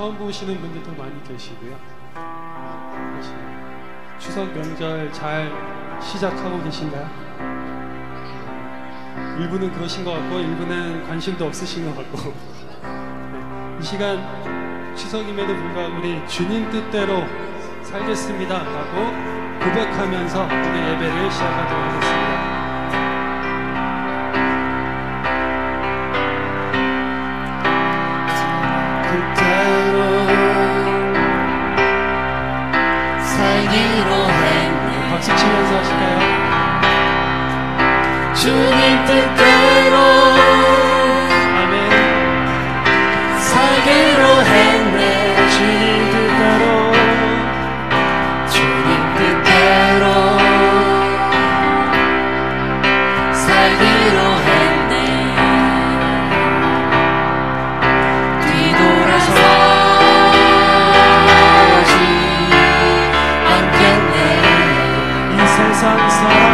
처음 보시는 분들도 많이 계시고요. 추석 명절 잘 시작하고 계신가요? 일부는 그러신 것 같고 일부는 관심도 없으신 것 같고 이 시간 추석임에도 불구하고 우리 주님 뜻대로 살겠습니다 하고 고백하면서 우리 예배를 시작하도록 하겠습니다. 박수 치면서 하실까요? 주님 뜻대로 아멘. 살기로 했네. 주님 뜻대로 주님 뜻대로 살기로 했네. 뒤돌아서지 않겠네. 이 세상 사랑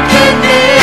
않겠네.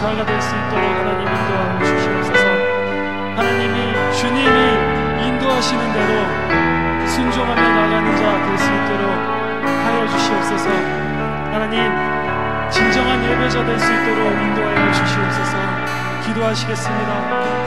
자가 될 수 있도록 하나님 인도하여 주시옵소서. 하나님이 주님이 인도하시는 대로 순종하며 나가는 자 될 수 있도록 하여 주시옵소서. 하나님 진정한 예배자 될 수 있도록 인도하여 주시옵소서. 기도하시겠습니다.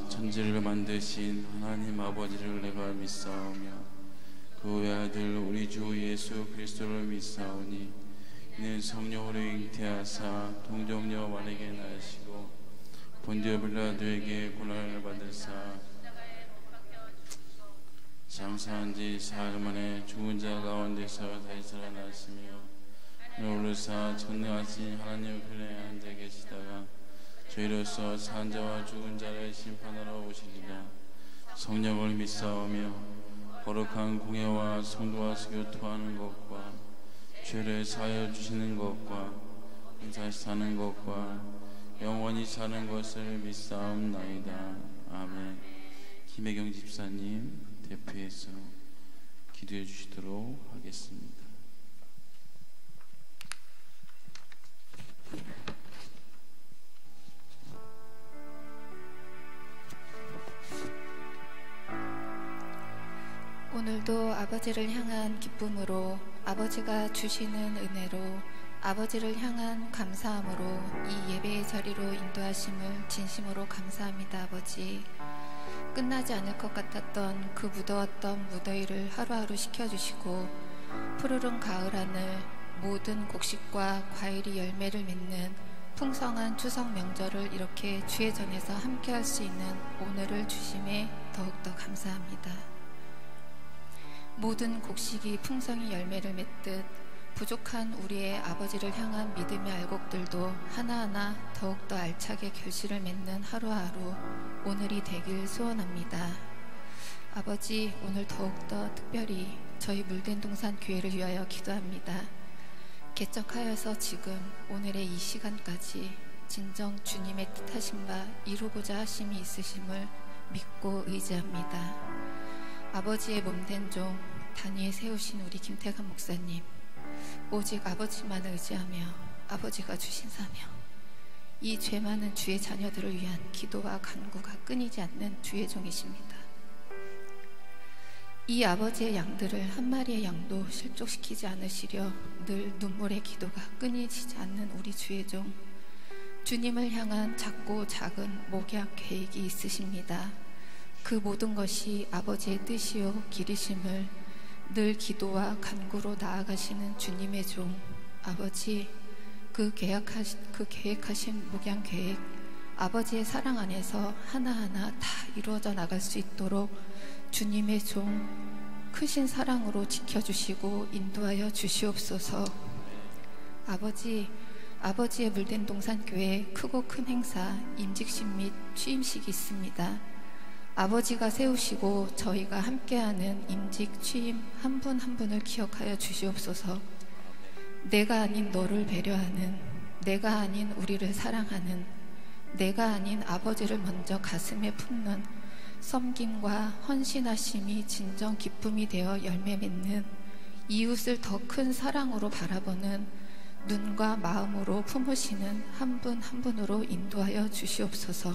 천지를 만드신 하나님 아버지를 내가 믿사오며 그 외아들 우리 주 예수 그리스도를 믿사오니 이는 성령으로 잉태하사 동정녀 마리아에게 나시고 본디오 빌라도에게 고난을 받으사 장사한 지 사흘 만에 죽은 자 가운데서 다시 살아나시며 오르사 전능하신 하나님 편에 앉아 계시다가 저희로서 산 자와 죽은 자를 심판하러 오시리라. 성령을 믿사오며 거룩한 공예와 성도와 교토하는 것과 죄를 사하여 주시는 것과 다시 사는 것과 영원히 사는 것을 믿사옵나이다. 아멘. 김혜경 집사님 대표해서 기도해 주시도록 하겠습니다. 오늘도 아버지를 향한 기쁨으로, 아버지가 주시는 은혜로, 아버지를 향한 감사함으로 이 예배의 자리로 인도하심을 진심으로 감사합니다. 아버지, 끝나지 않을 것 같았던 그 무더웠던 무더위를 하루하루 식혀주시고 푸르른 가을 하늘, 모든 곡식과 과일이 열매를 맺는 풍성한 추석 명절을 이렇게 주의 전에서 함께 할 수 있는 오늘을 주심에 더욱더 감사합니다. 모든 곡식이 풍성히 열매를 맺듯 부족한 우리의 아버지를 향한 믿음의 알곡들도 하나하나 더욱더 알차게 결실을 맺는 하루하루 오늘이 되길 소원합니다. 아버지, 오늘 더욱더 특별히 저희 물된동산 교회를 위하여 기도합니다. 개척하여서 지금 오늘의 이 시간까지 진정 주님의 뜻하신 바 이루고자 하심이 있으심을 믿고 의지합니다. 아버지의 몸된 종 단위에 세우신 우리 김태관 목사님, 오직 아버지만 의지하며 아버지가 주신 사명, 이 죄 많은 주의 자녀들을 위한 기도와 간구가 끊이지 않는 주의 종이십니다. 이 아버지의 양들을 한 마리의 양도 실족시키지 않으시려 늘 눈물의 기도가 끊이지 않는 우리 주의 종, 주님을 향한 작고 작은 목약 계획이 있으십니다. 그 모든 것이 아버지의 뜻이요 길이심을 늘 기도와 간구로 나아가시는 주님의 종, 아버지, 그 계획하신 목양 계획, 아버지의 사랑 안에서 하나하나 다 이루어져 나갈 수 있도록 주님의 종 크신 사랑으로 지켜주시고 인도하여 주시옵소서. 아버지, 아버지의 물된 동산교회 크고 큰 행사, 임직식 및 취임식이 있습니다. 아버지가 세우시고 저희가 함께하는 임직, 취임 한 분 한 분을 기억하여 주시옵소서. 내가 아닌 너를 배려하는, 내가 아닌 우리를 사랑하는, 내가 아닌 아버지를 먼저 가슴에 품는 섬김과 헌신하심이 진정 기쁨이 되어 열매 맺는, 이웃을 더 큰 사랑으로 바라보는, 눈과 마음으로 품으시는 한 분 한 분으로 인도하여 주시옵소서.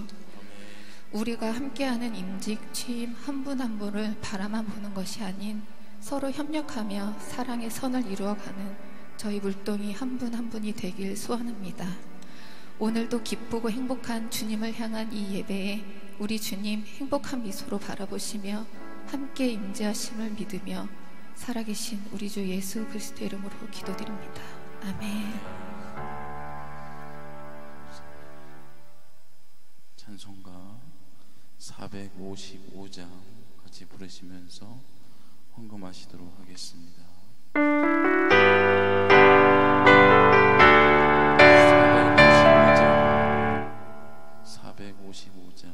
우리가 함께하는 임직, 취임 한 분 한 분을 바라만 보는 것이 아닌 서로 협력하며 사랑의 선을 이루어가는 저희 물동이 한 분 한 분이 되길 소원합니다. 오늘도 기쁘고 행복한 주님을 향한 이 예배에 우리 주님 행복한 미소로 바라보시며 함께 임재하심을 믿으며 살아계신 우리 주 예수 그리스도의 이름으로 기도드립니다. 아멘. 찬송가 455장 같이 부르시면서 헌금하시도록 하겠습니다. 455장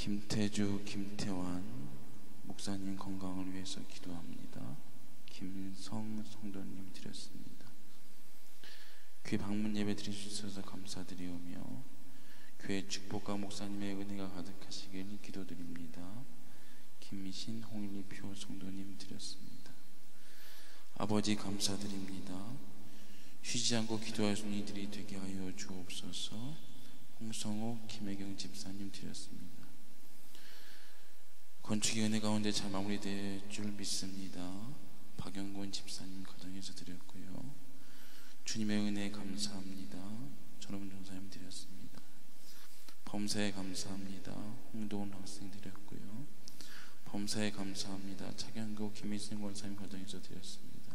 김태주, 김태환 목사님 건강을 위해서 기도합니다. 김성 성도님 드렸습니다. 교회 방문 예배 드리셔서 감사드리오며 교회 축복과 목사님의 은혜가 가득하시길 기도드립니다. 김미신, 홍일리표 성도님 드렸습니다. 아버지 감사드립니다. 쉬지 않고 기도할 손이들이 되게 하여 주옵소서. 홍성욱, 김혜경 집사님 드렸습니다. 건축의 은혜 가운데 잘 마무리될 줄 믿습니다. 박영곤 집사님 가정에서 드렸고요. 주님의 은혜 감사합니다. 전원문 전사님 드렸습니다. 범사에 감사합니다. 홍도훈 학생 드렸고요. 범사에 감사합니다. 차경구 김일승 권사님 가정에서 드렸습니다.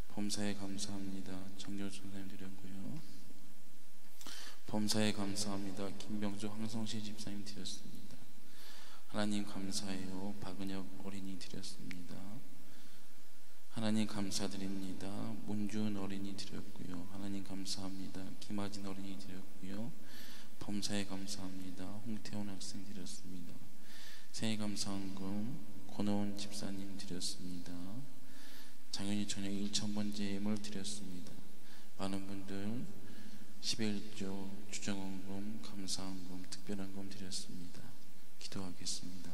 범사에 감사합니다. 정교수 선생님 드렸고요. 범사에 감사합니다. 김병주 황성시 집사님 드렸습니다. 하나님 감사해요. 박은혁 어린이 드렸습니다. 하나님 감사드립니다. 문준 어린이 드렸고요. 하나님 감사합니다. 김하진 어린이 드렸고요. 범사에 감사합니다. 홍태훈 학생 드렸습니다. 생일 감사헌금 권호원 집사님 드렸습니다. 장윤희 저녁 1,000번째 예물 드렸습니다. 많은 분들 11조 주정헌금, 감사헌금, 특별헌금 드렸습니다. 기도하겠습니다.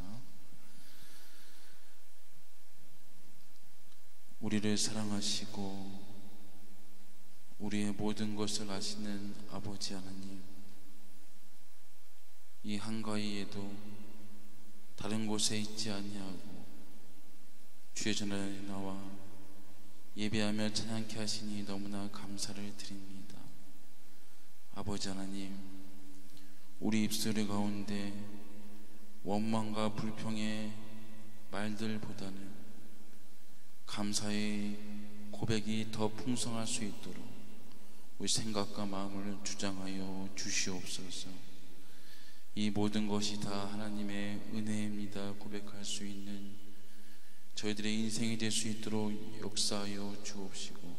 우리를 사랑하시고 우리의 모든 것을 아시는 아버지 하나님, 이 한가위에도 다른 곳에 있지 아니하고 주의 전에 나와 예배하며 찬양케 하시니 너무나 감사를 드립니다. 아버지 하나님, 우리 입술 가운데 원망과 불평의 말들보다는 감사의 고백이 더 풍성할 수 있도록 우리 생각과 마음을 주장하여 주시옵소서. 이 모든 것이 다 하나님의 은혜입니다 고백할 수 있는 저희들의 인생이 될 수 있도록 역사하여 주옵시고,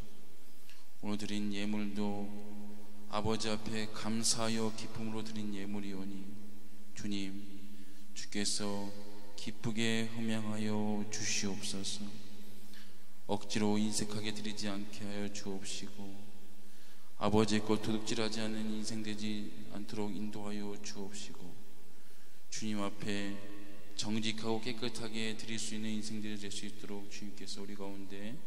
오늘 드린 예물도 아버지 앞에 감사하여 기쁨으로 드린 예물이오니 주님, 주께서 기쁘게 흠양하여 주시옵소서. 억지로 인색하게 드리지 않게 하여 주옵시고, 아버지의 것 도둑질하지 않는 인생 되지 않도록 인도하여 주옵시고, 주님 앞에 정직하고 깨끗하게 드릴 수 있는 인생들이 될 수 있도록 주님께서 우리 가운데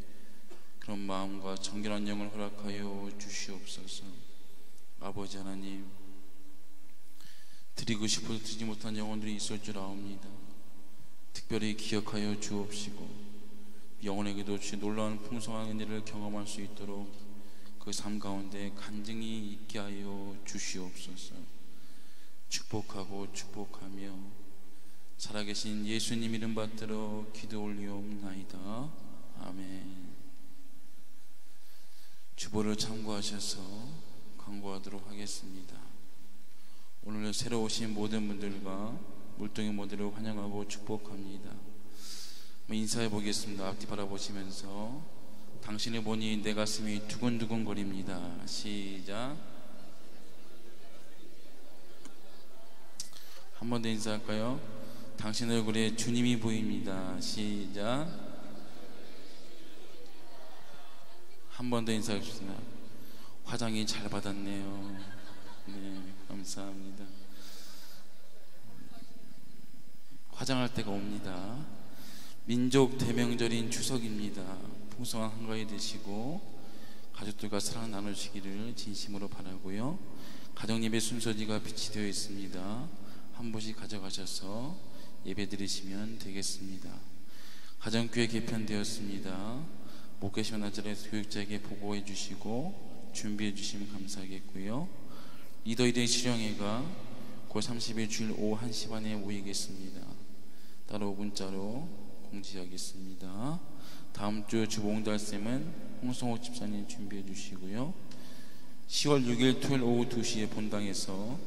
그런 마음과 정결한 영을 허락하여 주시옵소서. 아버지 하나님, 드리고 싶어도 드리지 못한 영혼들이 있을 줄 아옵니다. 특별히 기억하여 주옵시고, 영혼에게도 주의 놀라운 풍성한 은혜를 경험할 수 있도록 그 삶 가운데 간증이 있게 하여 주시옵소서. 축복하고 축복하며 살아계신 예수님 이름 받들어 기도 올리옵나이다. 아멘. 주보를 참고하셔서 광고하도록 하겠습니다. 오늘 새로 오신 모든 분들과 물동이 모두를 환영하고 축복합니다. 인사해 보겠습니다. 앞뒤 바라보시면서 당신을 보니 내 가슴이 두근두근 거립니다. 시작. 한 번 더 인사할까요? 당신 얼굴에 주님이 보입니다. 시작. 한 번 더 인사하겠습니다. 화장이 잘 받았네요. 네, 감사합니다. 화장할 때가 옵니다. 민족 대명절인 추석입니다. 풍성한 한가위 되시고 가족들과 사랑 나누시기를 진심으로 바라고요. 가정예배 순서지가 비치되어 있습니다. 한 분씩 가져가셔서 예배 드리시면 되겠습니다. 가정교회 개편되었습니다. 목회시간 날짜를 교육자에게 보고해 주시고 준비해 주시면 감사하겠고요. 리더일의 실령회가 9월 30일 주일 오후 1시 반에 모이겠습니다. 따로 문자로 공지하겠습니다. 다음 주 주봉달쌤은 홍성호 집사님 준비해 주시고요. 10월 6일 토요일 오후 2시에 본당에서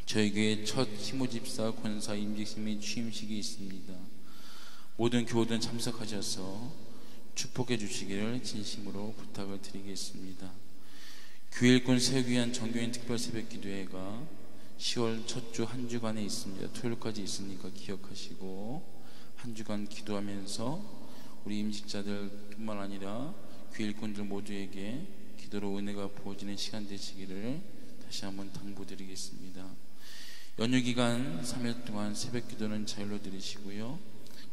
저희 교회 첫 희모집사 권사 임직식 및 취임식이 있습니다. 모든 교우들 참석하셔서 축복해 주시기를 진심으로 부탁을 드리겠습니다. 교회 일꾼 세우기 위한 정교인 특별 새벽 기도회가 10월 첫 주 한 주간에 있습니다. 토요일까지 있으니까 기억하시고 한 주간 기도하면서 우리 임직자들뿐만 아니라 교회 일꾼들 모두에게 기도로 은혜가 부어지는 시간 되시기를 다시 한번 당부드리겠습니다. 연휴 기간 3일 동안 새벽 기도는 자율로 드리시고요.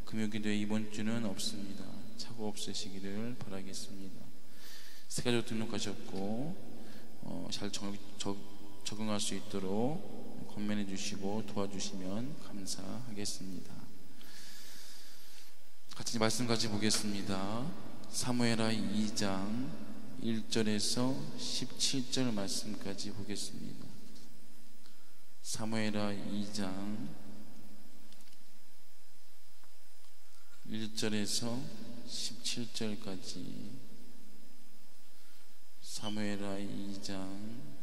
금요 기도에 이번 주는 없습니다. 착오 없으시기를 바라겠습니다. 새가족 등록하셨고 잘 적응할 수 있도록 권면해 주시고 도와주시면 감사하겠습니다. 같이 말씀 같이 보겠습니다. 사무엘하 2장 1절에서 17절 말씀까지 보겠습니다. 사무엘하 2장 1절에서 17절까지 사무엘하 2장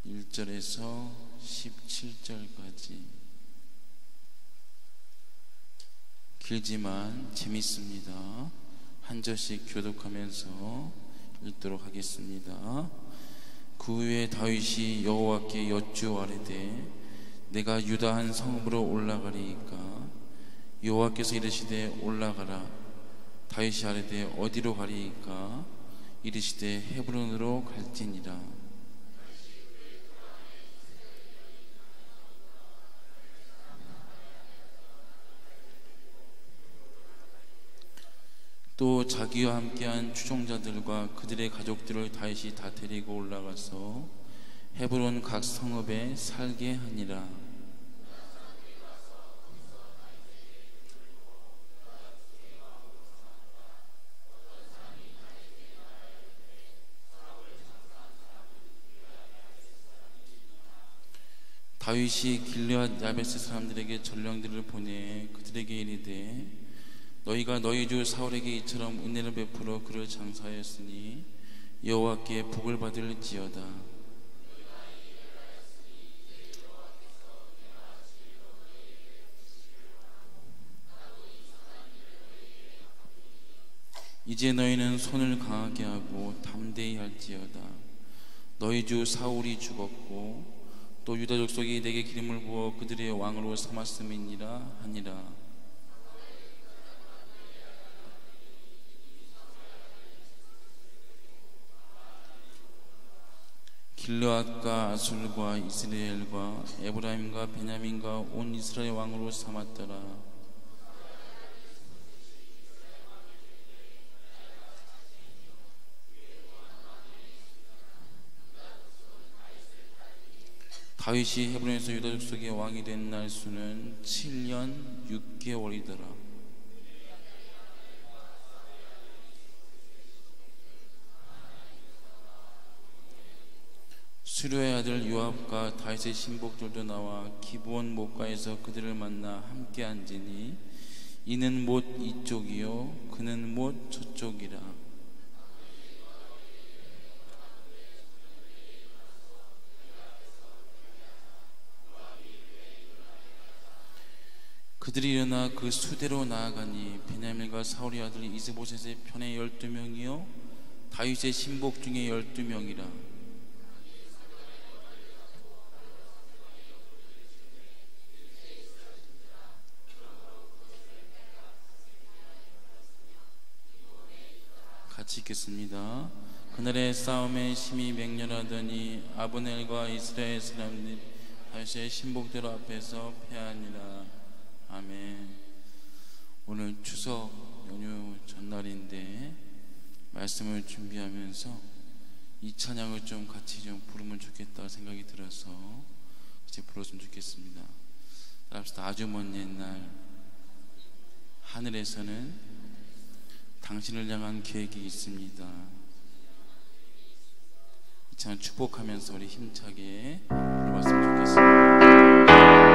1절에서 17절까지 길지만 재밌습니다. 한 절씩 교독하면서 읽도록 하겠습니다. 그 후에 다윗이 여호와께 여쭈아뢰되 내가 유다 한 성읍으로 올라가리이까 여호와께서 이르시되 올라가라. 다윗이 아뢰되 어디로 가리이까 이르시되 헤브론으로 갈지니라. 또 자기와 함께한 추종자들과 그들의 가족들을 다윗이 다 데리고 올라가서 헤브론 각 성읍에 살게 하니라. 다윗이 길르앗 야베스 사람들에게 전령들을 보내 그들에게 이르되 너희가 너희 주 사울에게 이처럼 은혜를 베풀어 그를 장사하였으니 여호와께 복을 받을지어다. 이제 너희는 손을 강하게 하고 담대히 할지어다. 너희 주 사울이 죽었고 또 유다 족속이 내게 기름을 부어 그들의 왕으로 삼았음이니라 하니라. 길르앗과 아술과 이스라엘과 에브라임과 베냐민과 온 이스라엘 왕으로 삼았더라. 다윗이 헤브론에서 유다 족속의 왕이 된 날 수는 7년 6개월이더라. 수르의 아들 요압과 다윗의 신복들도 나와 기브온 못가에서 그들을 만나 함께 앉으니 이는 못 이쪽이요 그는 못 저쪽이라. 그들이 일어나 그 수대로 나아가니 베냐민과 사울의 아들 이스보셋의 편에 12명이요 다윗의 신복 중에 12명이라. 같이 읽겠습니다. 그날의 싸움에 심히 맹렬하더니 아브넬과 이스라엘 사람들이 다윗의 신복들 앞에서 패하니라. 아멘. 오늘 추석 연휴 전날인데 말씀을 준비하면서 이 찬양을 좀 같이 좀 부르면 좋겠다 생각이 들어서 이제 불렀으면 좋겠습니다. 따라합시다. 아주 먼 옛날 하늘에서는 당신을 향한 계획이 있습니다. 이 찬양 축복하면서 우리 힘차게 불러봤으면 좋겠습니다.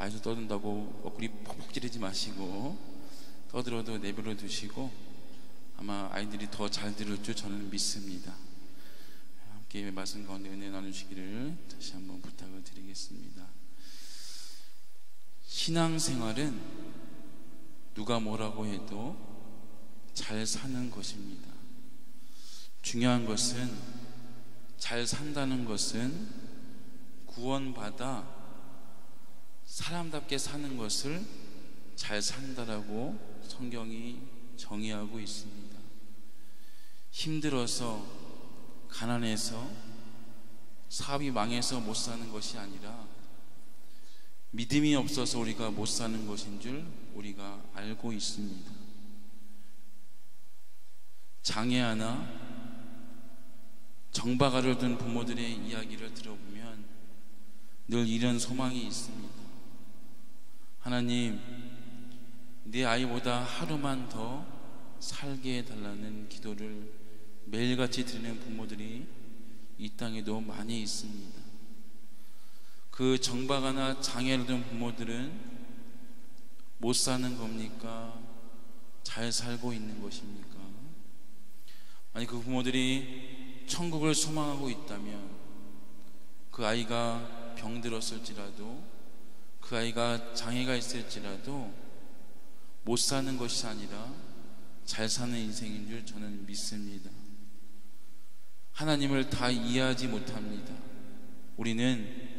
아이도 떠든다고 옆구리 퍽퍽 찌르지 마시고 떠들어도 내버려 두시고 아마 아이들이 더 잘 들을 줄 저는 믿습니다. 함께 말씀 가운데 은혜 나누시기를 다시 한번 부탁을 드리겠습니다. 신앙생활은 누가 뭐라고 해도 잘 사는 것입니다. 중요한 것은, 잘 산다는 것은 구원받아 사람답게 사는 것을 잘 산다라고 성경이 정의하고 있습니다. 힘들어서, 가난해서, 사업이 망해서 못 사는 것이 아니라 믿음이 없어서 우리가 못 사는 것인 줄 우리가 알고 있습니다. 장애 하나, 정박아를 둔 부모들의 이야기를 들어보면 늘 이런 소망이 있습니다. 하나님, 내 아이보다 하루만 더 살게 해달라는 기도를 매일같이 드리는 부모들이 이 땅에도 많이 있습니다. 그 정박아나 장애를 둔 부모들은 못 사는 겁니까? 잘 살고 있는 것입니까? 아니, 그 부모들이 천국을 소망하고 있다면 그 아이가 병들었을지라도, 그 아이가 장애가 있을지라도 못 사는 것이 아니라 잘 사는 인생인 줄 저는 믿습니다. 하나님을 다 이해하지 못합니다. 우리는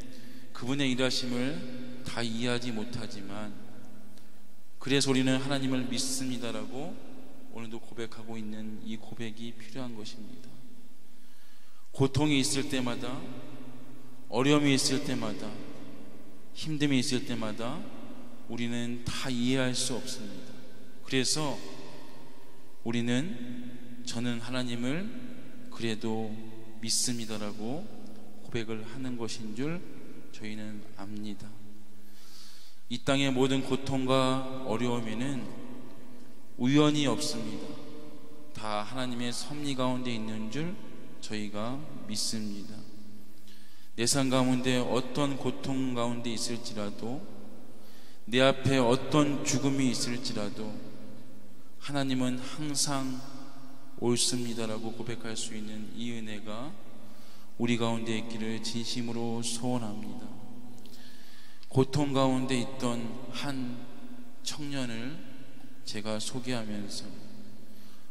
그분의 일하심을 다 이해하지 못하지만 그래서 우리는 하나님을 믿습니다라고 오늘도 고백하고 있는 이 고백이 필요한 것입니다. 고통이 있을 때마다, 어려움이 있을 때마다, 힘듦이 있을 때마다 우리는 다 이해할 수 없습니다. 그래서 저는 하나님을 그래도 믿습니다라고 고백을 하는 것인 줄 저희는 압니다. 이 땅의 모든 고통과 어려움에는 우연이 없습니다. 다 하나님의 섭리 가운데 있는 줄 저희가 믿습니다. 내 삶 가운데 어떤 고통 가운데 있을지라도, 내 앞에 어떤 죽음이 있을지라도 하나님은 항상 옳습니다라고 고백할 수 있는 이 은혜가 우리 가운데 있기를 진심으로 소원합니다. 고통 가운데 있던 한 청년을 제가 소개하면서,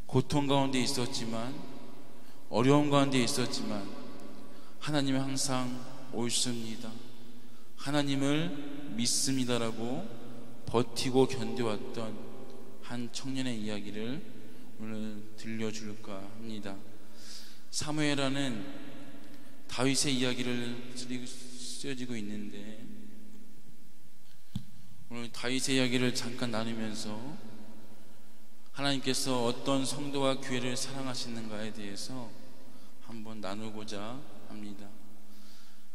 고통 가운데 있었지만, 어려움 가운데 있었지만 하나님은 항상 옳습니다, 하나님을 믿습니다라고 버티고 견뎌왔던 한 청년의 이야기를 오늘 들려줄까 합니다. 사무엘하는 다윗의 이야기를 쓰여지고 있는데 오늘 다윗의 이야기를 잠깐 나누면서 하나님께서 어떤 성도와 교회를 사랑하시는가에 대해서 한번 나누고자 합니다.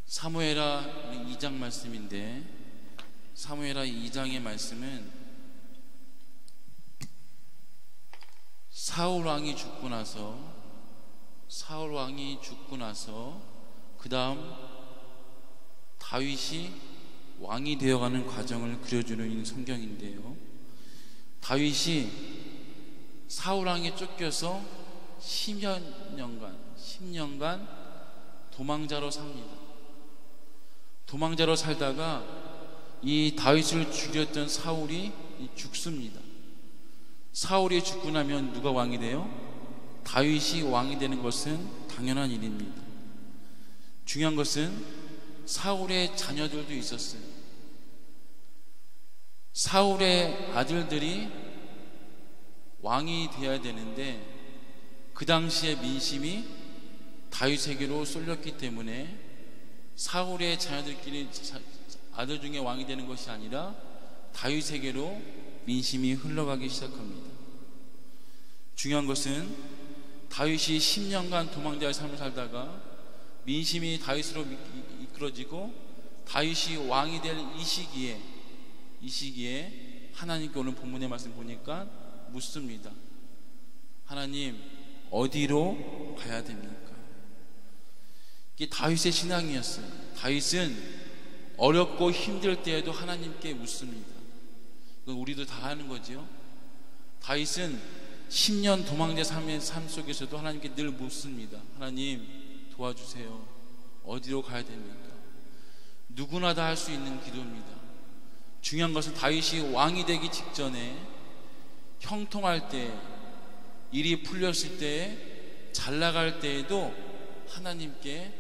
사무엘하 2장 말씀인데, 사무엘하 2장의 말씀은 사울 왕이 죽고 나서 그 다음 다윗이 왕이 되어가는 과정을 그려주는 성경인데요, 다윗이 사울 왕에 쫓겨서 10년간 도망자로 삽니다. 도망자로 살다가 이 다윗을 죽였던 사울이 죽습니다. 사울이 죽고 나면 누가 왕이 돼요? 다윗이 왕이 되는 것은 당연한 일입니다. 중요한 것은 사울의 자녀들도 있었어요. 사울의 아들들이 왕이 되어야 되는데 그 당시에 민심이 다윗에게로 쏠렸기 때문에 사울의 자녀들끼리 아들 중에 왕이 되는 것이 아니라 다윗에게로 민심이 흘러가기 시작합니다. 중요한 것은 다윗이 10년간 도망자의 삶을 살다가 민심이 다윗으로 이끌어지고 다윗이 왕이 될 이 시기에 하나님께 오늘 본문의 말씀 보니까 묻습니다. 하나님, 어디로 가야 됩니까? 이게 다윗의 신앙이었어요. 다윗은 어렵고 힘들 때에도 하나님께 묻습니다. 이건 우리도 다 하는 거지요. 다윗은 10년 도망자 삶의 삶 속에서도 하나님께 늘 묻습니다. 하나님 도와주세요. 어디로 가야 됩니까? 누구나 다 할 수 있는 기도입니다. 중요한 것은 다윗이 왕이 되기 직전에 형통할 때, 일이 풀렸을 때, 잘 나갈 때에도 하나님께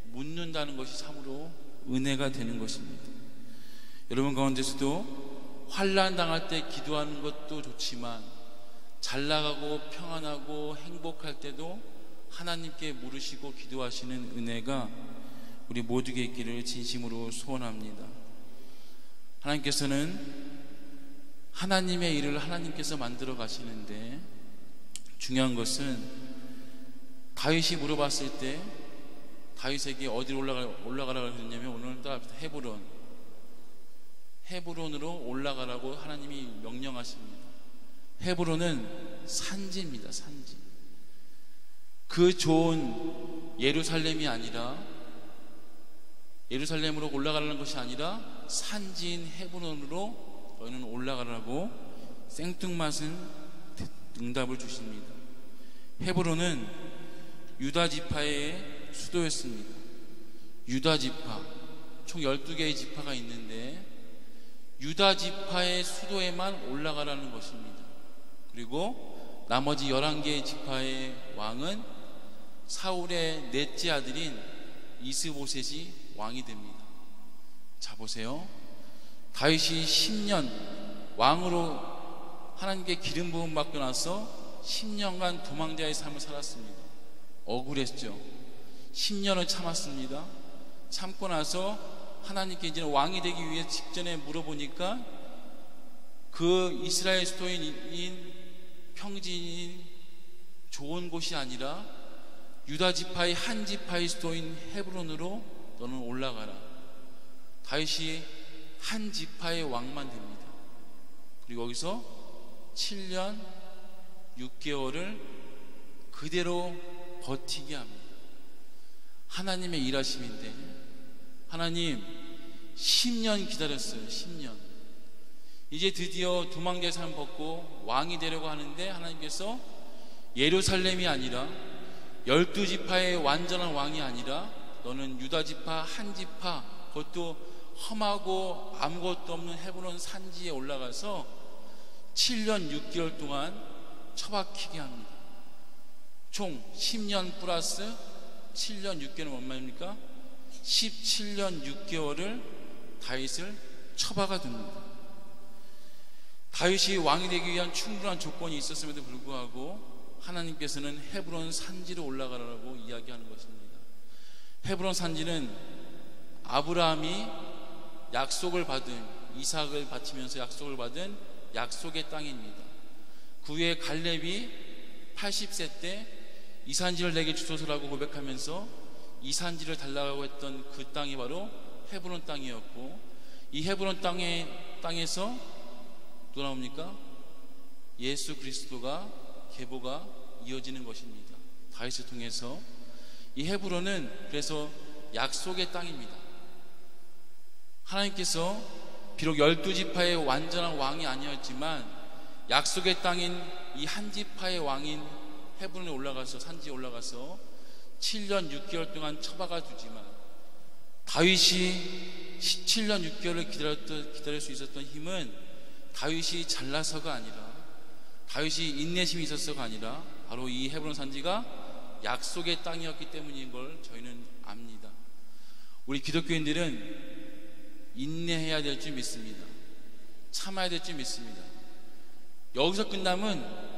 묻는다는 것이 참으로 은혜가 되는 것입니다. 여러분 가운데서도 환난 당할 때 기도하는 것도 좋지만 잘 나가고 평안하고 행복할 때도 하나님께 물으시고 기도하시는 은혜가 우리 모두에게 있기를 진심으로 소원합니다. 하나님께서는 하나님의 일을 하나님께서 만들어 가시는데, 중요한 것은 다윗이 물어봤을 때 다윗에게 어디로 올라가라고 했냐면, 오늘 따라합시다. 헤브론으로 올라가라고 하나님이 명령하십니다. 헤브론은 산지입니다. 산지. 그 좋은 예루살렘이 아니라, 예루살렘으로 올라가라는 것이 아니라 산지인 헤브론으로 너희는 올라가라고 생뚱맞은 응답을 주십니다. 헤브론은 유다 지파의 수도였습니다. 유다 지파, 총 12개의 지파가 있는데 유다 지파의 수도에만 올라가라는 것입니다. 그리고 나머지 11개의 지파의 왕은 사울의 넷째 아들인 이스보셋이 왕이 됩니다. 자, 보세요. 다윗이 10년 왕으로 하나님께 기름 부음 받고 나서 10년간 도망자의 삶을 살았습니다. 억울했죠. 10년을 참았습니다. 참고 나서 하나님께 이제 왕이 되기 위해 직전에 물어보니까 그 이스라엘 수도인 평지인 좋은 곳이 아니라 유다 지파의 한 지파의 수도인 헤브론으로 너는 올라가라. 다윗이 한 지파의 왕만 됩니다. 그리고 거기서 7년 6개월을 그대로 버티게 합니다. 하나님의 일하심인데, 하나님 10년 기다렸어요. 10년. 이제 드디어 도망자의 삶을 벗고 왕이 되려고 하는데 하나님께서 예루살렘이 아니라 12지파의 완전한 왕이 아니라 너는 유다 지파 한 지파, 그것도 험하고 아무것도 없는 헤브론 산지에 올라가서 7년 6개월 동안 처박히게 합니다. 총 10년 플러스 7년 6개월은 뭔 말입니까? 17년 6개월을 다윗을 처박아 둡니다. 다윗이 왕이 되기 위한 충분한 조건이 있었음에도 불구하고 하나님께서는 헤브론 산지로 올라가라고 이야기하는 것입니다. 헤브론 산지는 아브라함이 약속을 받은, 이삭을 바치면서 약속을 받은 약속의 땅입니다. 그 후에 갈렙이 80세 때 이 산지를 내게 주소서라고 고백하면서 이 산지를 달라고 했던 그 땅이 바로 헤브론 땅이었고, 이 헤브론 땅에서 누가 나옵니까? 예수 그리스도가 계보가 이어지는 것입니다. 다윗을 통해서. 이 헤브론은 그래서 약속의 땅입니다. 하나님께서 비록 12지파의 완전한 왕이 아니었지만 약속의 땅인 이 한 지파의 왕인 헤브론에 올라가서, 산지에 올라가서 7년 6개월 동안 처박아 두지만, 다윗이 7년 6개월을 기다릴 수 있었던 힘은 다윗이 잘나서가 아니라, 다윗이 인내심이 있었어가 아니라 바로 이 헤브론 산지가 약속의 땅이었기 때문인 걸 저희는 압니다. 우리 기독교인들은 인내해야 될 줄 믿습니다. 참아야 될 줄 믿습니다. 여기서 끝나면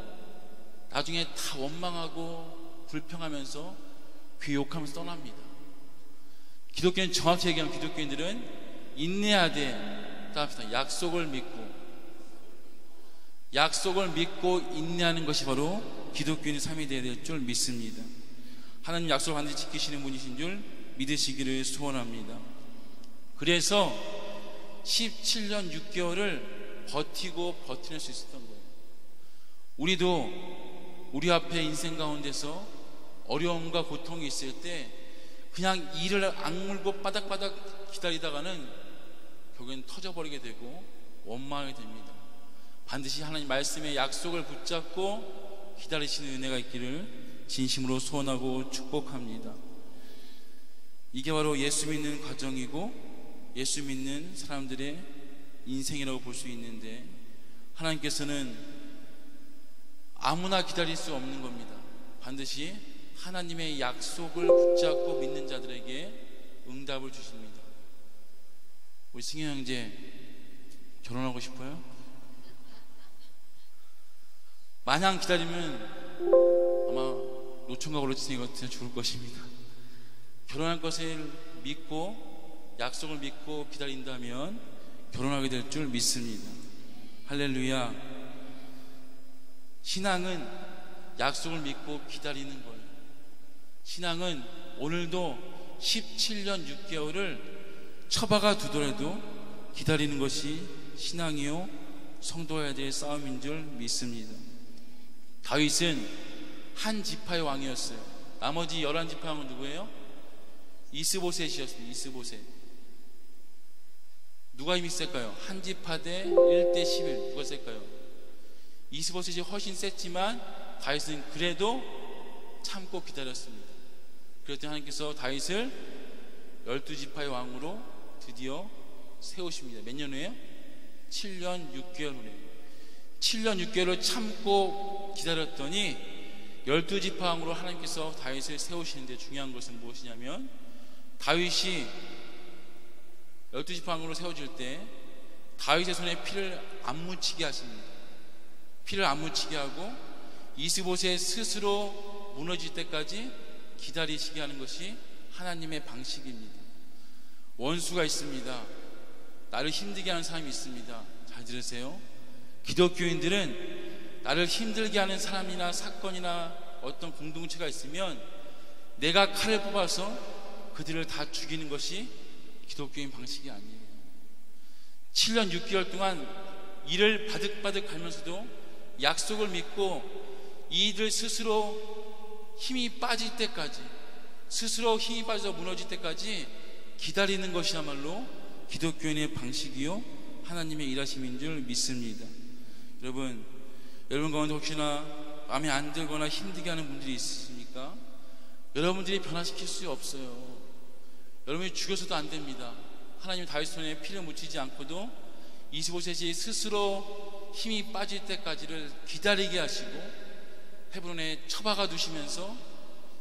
나중에 다 원망하고 불평하면서 귀욕하면서 떠납니다. 기독교인, 정확히 얘기하면 기독교인들은 인내해야 돼. 따라합시다. 약속을 믿고 인내하는 것이 바로 기독교인의 삶이 되어야 될 줄 믿습니다. 하나님 약속을 반드시 지키시는 분이신 줄 믿으시기를 소원합니다. 그래서 17년 6개월을 버텨낼 수 있었던 거예요. 우리도 우리 앞에 인생 가운데서 어려움과 고통이 있을 때 그냥 이를 악물고 바닥바닥 기다리다가는 결국엔 터져버리게 되고 원망하게 됩니다. 반드시 하나님 말씀의 약속을 붙잡고 기다리시는 은혜가 있기를 진심으로 소원하고 축복합니다. 이게 바로 예수 믿는 과정이고 예수 믿는 사람들의 인생이라고 볼 수 있는데, 하나님께서는 아무나 기다릴 수 없는 겁니다. 반드시 하나님의 약속을 붙잡고 믿는 자들에게 응답을 주십니다. 우리 승현 형제 결혼하고 싶어요? 마냥 기다리면 아마 노총각으로 치는 것 죽을 것입니다. 결혼할 것을 믿고 약속을 믿고 기다린다면 결혼하게 될 줄 믿습니다. 할렐루야. 신앙은 약속을 믿고 기다리는 거예요. 신앙은 오늘도 17년 6개월을 처박아 두더라도 기다리는 것이 신앙이요 성도해야 될 싸움인 줄 믿습니다. 다윗은 한 지파의 왕이었어요. 나머지 11지파 왕은 누구예요? 이스보셋이었습니다. 이스보셋. 누가 힘이 셀까요? 한 지파 대 1대 11 누가 셀까요? 이스보셋이 훨씬 셌지만 다윗은 그래도 참고 기다렸습니다. 그랬더니 하나님께서 다윗을 12지파의 왕으로 드디어 세우십니다. 몇 년 후에요? 7년 6개월 후에 7년 6개월을 참고 기다렸더니 12지파 왕으로 하나님께서 다윗을 세우시는데, 중요한 것은 무엇이냐면 다윗이 12지파 왕으로 세워질 때 다윗의 손에 피를 안 묻히게 하십니다. 피를 안 묻히게 하고 이스보셋 스스로 무너질 때까지 기다리시게 하는 것이 하나님의 방식입니다. 원수가 있습니다. 나를 힘들게 하는 사람이 있습니다. 잘 들으세요. 기독교인들은 나를 힘들게 하는 사람이나 사건이나 어떤 공동체가 있으면 내가 칼을 뽑아서 그들을 다 죽이는 것이 기독교인 방식이 아니에요. 7년 6개월 동안 이를 바득바득 갈면서도 약속을 믿고 이들 스스로 힘이 빠질 때까지, 스스로 힘이 빠져서 무너질 때까지 기다리는 것이야말로 기독교인의 방식이요 하나님의 일하심인 줄 믿습니다. 여러분 가운데 혹시나 마음에 안 들거나 힘들게 하는 분들이 있으십니까? 여러분들이 변화시킬 수 없어요. 여러분이 죽여서도 안 됩니다. 하나님 다윗 손에 피를 묻히지 않고도 이스보셋이 스스로 힘이 빠질 때까지를 기다리게 하시고 헤브론에 처박아 두시면서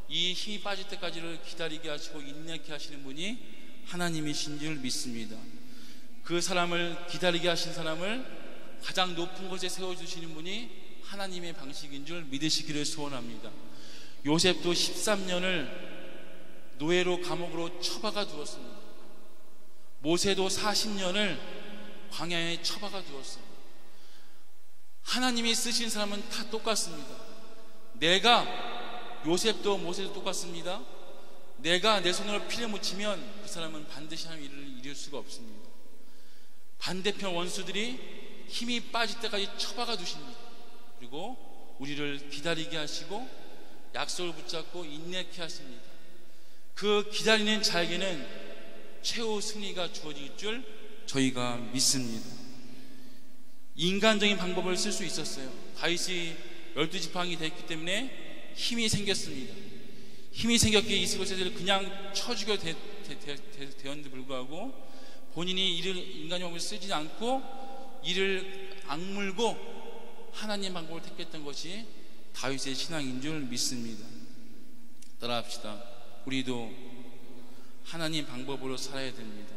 이 힘이 빠질 때까지를 기다리게 하시고 인내케 하시는 분이 하나님이신 줄 믿습니다. 그 사람을 기다리게 하신 사람을 가장 높은 곳에 세워주시는 분이 하나님의 방식인 줄 믿으시기를 소원합니다. 요셉도 13년을 노예로 감옥으로 처박아 두었습니다. 모세도 40년을 광야에 처박아 두었어요. 하나님이 쓰신 사람은 다 똑같습니다. 내가 요셉도 모세도 똑같습니다. 내가 내 손으로 피를 묻히면 그 사람은 반드시 하나님 일을 이룰 수가 없습니다. 반대편 원수들이 힘이 빠질 때까지 처박아 두십니다. 그리고 우리를 기다리게 하시고 약속을 붙잡고 인내케 하십니다. 그 기다리는 자에게는 최후 승리가 주어질 줄 저희가 믿습니다. 인간적인 방법을 쓸 수 있었어요. 다윗이 12지파 왕이 됐기 때문에 힘이 생겼습니다. 힘이 생겼기에 이스보셋을 그냥 쳐 죽여도 되었는데 불구하고 본인이 이를 인간의 방법을 쓰지 않고 이를 악물고 하나님 방법을 택했던 것이 다윗의 신앙인 줄 믿습니다. 따라합시다. 우리도 하나님 방법으로 살아야 됩니다.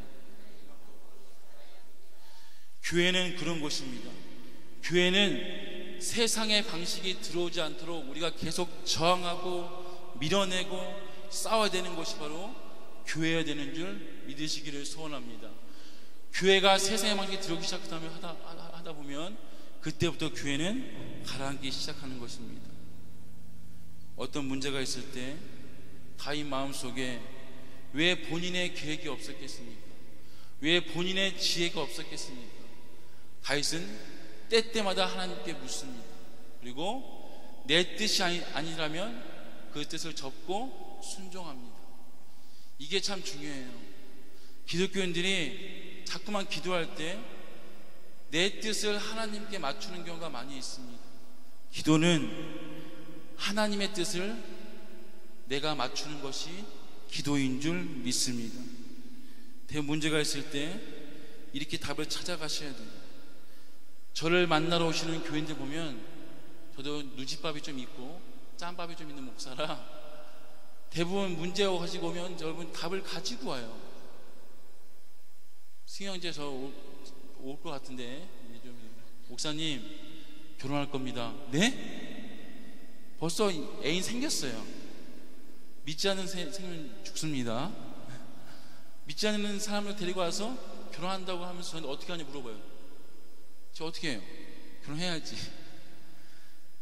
교회는 그런 곳입니다. 교회는 세상의 방식이 들어오지 않도록 우리가 계속 저항하고 밀어내고 싸워야 되는 것이 바로 교회여야 되는 줄 믿으시기를 소원합니다. 교회가 세상의 방식이 들어오기 시작하면 하다 보면 그때부터 교회는 가라앉기 시작하는 것입니다. 어떤 문제가 있을 때 다윗 마음속에 왜 본인의 계획이 없었겠습니까? 왜 본인의 지혜가 없었겠습니까? 다윗은 때때마다 하나님께 묻습니다. 그리고 내 뜻이 아니라면 그 뜻을 접고 순종합니다. 이게 참 중요해요. 기독교인들이 자꾸만 기도할 때 내 뜻을 하나님께 맞추는 경우가 많이 있습니다. 기도는 하나님의 뜻을 내가 맞추는 것이 기도인 줄 믿습니다. 대부분 문제가 있을 때 이렇게 답을 찾아가셔야 돼요. 저를 만나러 오시는 교인들 보면 저도 누집밥이 좀 있고 짬밥이 좀 있는 목사라 대부분 문제가 가지고 오면 여러분 답을 가지고 와요. 승영제 저 올 것 같은데 좀, 목사님 결혼할 겁니다. 네? 벌써 애인 생겼어요. 믿지 않는 생명 죽습니다. 믿지 않는 사람을 데리고 와서 결혼한다고 하면서 저한테 어떻게 하냐 물어봐요. 저 어떻게 해요? 결혼해야지.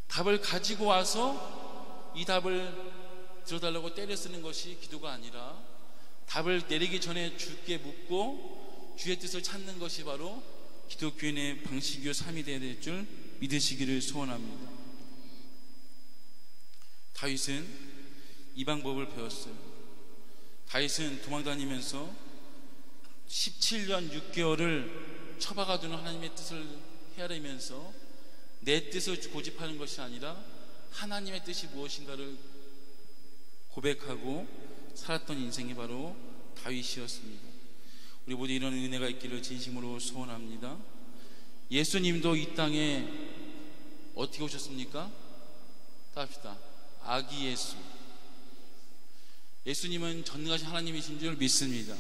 답을 가지고 와서 이 답을 들어달라고 때려 쓰는 것이 기도가 아니라 답을 내리기 전에 주께 묻고 주의 뜻을 찾는 것이 바로 기독교인의 방식이요 삶이 되어야 될 줄 믿으시기를 소원합니다. 다윗은 이 방법을 배웠어요. 다윗은 도망다니면서 17년 6개월을 처박아두는 하나님의 뜻을 헤아리면서 내 뜻을 고집하는 것이 아니라 하나님의 뜻이 무엇인가를 고백하고 살았던 인생이 바로 다윗이었습니다. 우리 모두 이런 은혜가 있기를 진심으로 소원합니다. 예수님도 이 땅에 어떻게 오셨습니까? 답시다. 아기 예수. 예수님은 전능하신 하나님이신 줄 믿습니다.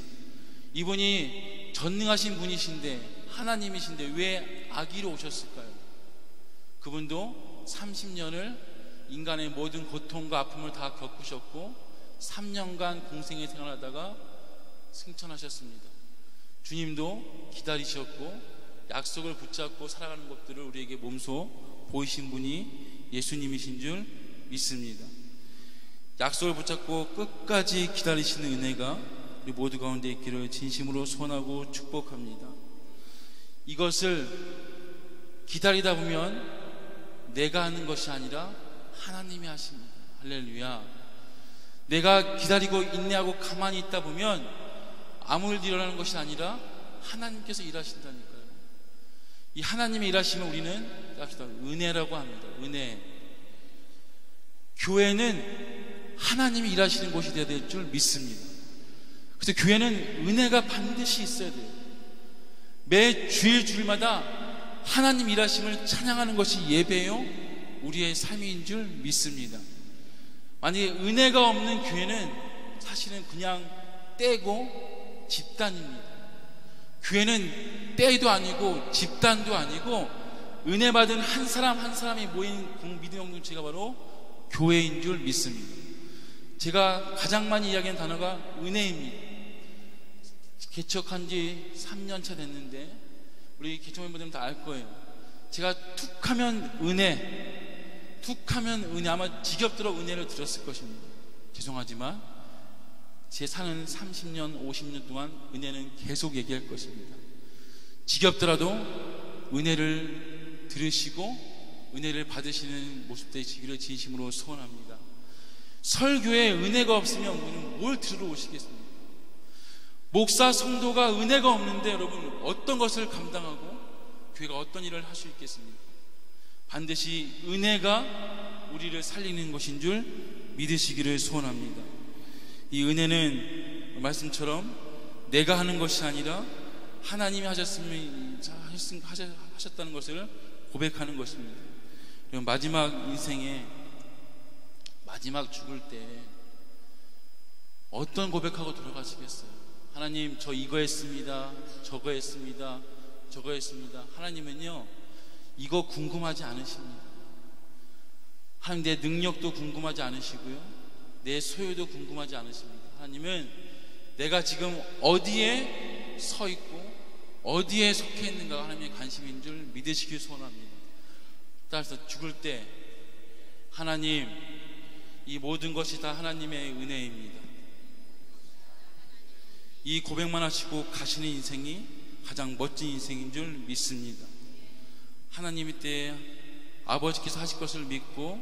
이분이 전능하신 분이신데 하나님이신데 왜 아기로 오셨을까요? 그분도 30년을 인간의 모든 고통과 아픔을 다 겪으셨고 3년간 공생의 생활을 하다가 승천하셨습니다. 주님도 기다리셨고 약속을 붙잡고 살아가는 것들을 우리에게 몸소 보이신 분이 예수님이신 줄 믿습니다. 약속을 붙잡고 끝까지 기다리시는 은혜가 우리 모두 가운데 있기를 진심으로 소원하고 축복합니다. 이것을 기다리다 보면 내가 하는 것이 아니라 하나님이 하십니다. 할렐루야. 내가 기다리고 인내하고 가만히 있다 보면 아무 일도 일어나는 것이 아니라 하나님께서 일하신다니까요. 이 하나님이 일하시면 우리는 은혜라고 합니다. 은혜. 교회는 하나님이 일하시는 곳이 되어야 될 줄 믿습니다. 그래서 교회는 은혜가 반드시 있어야 돼요. 매 주일마다 하나님 일하심을 찬양하는 것이 예배요 우리의 삶인 줄 믿습니다. 만약에 은혜가 없는 교회는 사실은 그냥 때고 집단입니다. 교회는 때도 아니고 집단도 아니고 은혜 받은 한 사람 한 사람이 모인 믿음의 공동체가 바로 교회인 줄 믿습니다. 제가 가장 많이 이야기하는 단어가 은혜입니다. 개척한 지 3년 차 됐는데 우리 개척 멤버들은 다 알 거예요. 제가 툭하면 은혜, 툭하면 은혜, 아마 지겹도록 은혜를 들었을 것입니다. 죄송하지만 제 사는 30년, 50년 동안 은혜는 계속 얘기할 것입니다. 지겹더라도 은혜를 들으시고 은혜를 받으시는 모습 되시기를 진심으로 소원합니다. 설교에 은혜가 없으면 우리는 뭘 들으러 오시겠습니까? 목사, 성도가 은혜가 없는데 여러분 어떤 것을 감당하고 교회가 어떤 일을 할 수 있겠습니까? 반드시 은혜가 우리를 살리는 것인 줄 믿으시기를 소원합니다. 이 은혜는 말씀처럼 내가 하는 것이 아니라 하나님이 하셨다는 것을 고백하는 것입니다. 그리고 마지막 인생에 마지막 죽을 때 어떤 고백하고 돌아가시겠어요? 하나님 저 이거 했습니다, 저거 했습니다, 저거 했습니다. 하나님은요 이거 궁금하지 않으십니다. 하나님 내 능력도 궁금하지 않으시고요 내 소유도 궁금하지 않으십니다. 하나님은 내가 지금 어디에 서 있고 어디에 속해 있는가가 하나님의 관심인 줄 믿으시길 소원합니다. 따라서 죽을 때 하나님 이 모든 것이 다 하나님의 은혜입니다. 이 고백만 하시고 가시는 인생이 가장 멋진 인생인 줄 믿습니다. 하나님이 때 아버지께서 하실 것을 믿고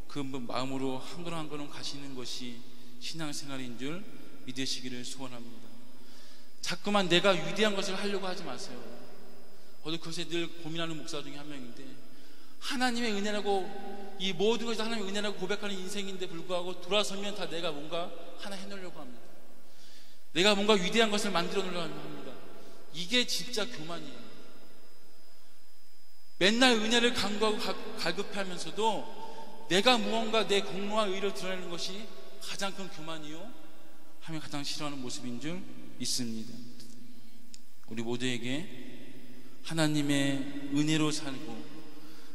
그 마음으로 한 걸음 한 걸음 가시는 것이 신앙생활인 줄 믿으시기를 소원합니다. 자꾸만 내가 위대한 것을 하려고 하지 마세요. 저도 그것에 늘 고민하는 목사 중에 한 명인데, 하나님의 은혜라고, 이 모든 것이 다 하나님의 은혜라고 고백하는 인생인데 불구하고 돌아서면 다 내가 뭔가 하나 해놓으려고 합니다. 내가 뭔가 위대한 것을 만들어 놓으려고 합니다. 이게 진짜 교만이에요. 맨날 은혜를 간구하고 갈급해하면서도 내가 무언가 내 공로와 의를 드러내는 것이 가장 큰 교만이요 하면 가장 싫어하는 모습인 줄 믿습니다. 우리 모두에게 하나님의 은혜로 살고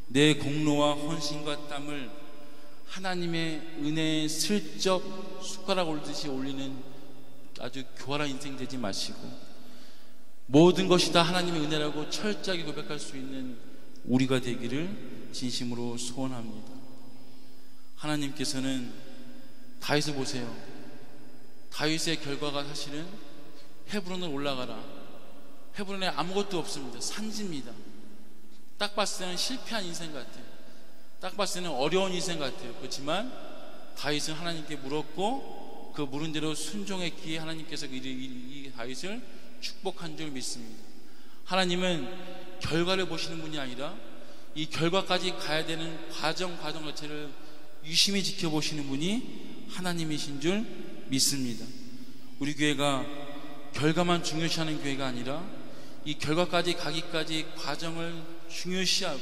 내 공로와 헌신과 땀을 하나님의 은혜에 슬쩍 숟가락 올듯이 올리는 아주 교활한 인생 되지 마시고, 모든 것이 다 하나님의 은혜라고 철저하게 고백할 수 있는 우리가 되기를 진심으로 소원합니다. 하나님께서는 다윗을 보세요. 다윗의 결과가 사실은 헤브론을 올라가라. 헤브론에 아무것도 없습니다. 산지입니다. 딱 봤을 때는 실패한 인생 같아요. 딱 봤을 때는 어려운 인생 같아요. 그렇지만 다윗은 하나님께 물었고 그 물은 대로 순종했기에 하나님께서 이 다윗을 축복한 줄 믿습니다. 하나님은 결과를 보시는 분이 아니라 이 결과까지 가야 되는 과정 자체를 유심히 지켜보시는 분이 하나님이신 줄 믿습니다. 우리 교회가 결과만 중요시하는 교회가 아니라 이 결과까지 가기까지 과정을 중요시하고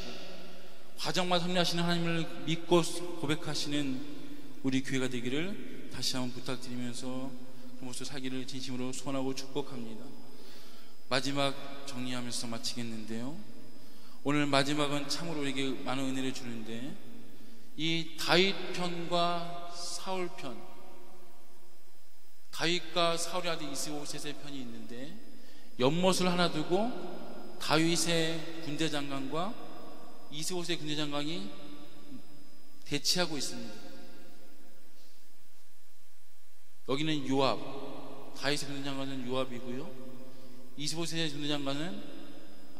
과정만 섭리하시는 하나님을 믿고 고백하시는 우리 교회가 되기를 다시 한번 부탁드리면서 그 모습 살기를 진심으로 소원하고 축복합니다. 마지막 정리하면서 마치겠는데요, 오늘 마지막은 참으로 우리에게 많은 은혜를 주는데, 이 다윗 편과 사울 편, 다윗과 사울의 아들 이스보셋의 편이 있는데, 연못을 하나 두고 다윗의 군대 장관과 이스보셋의 군대 장관이 대치하고 있습니다. 여기는 요압, 다윗의 군대 장관은 요압이고요, 이스보셋의 군대 장관은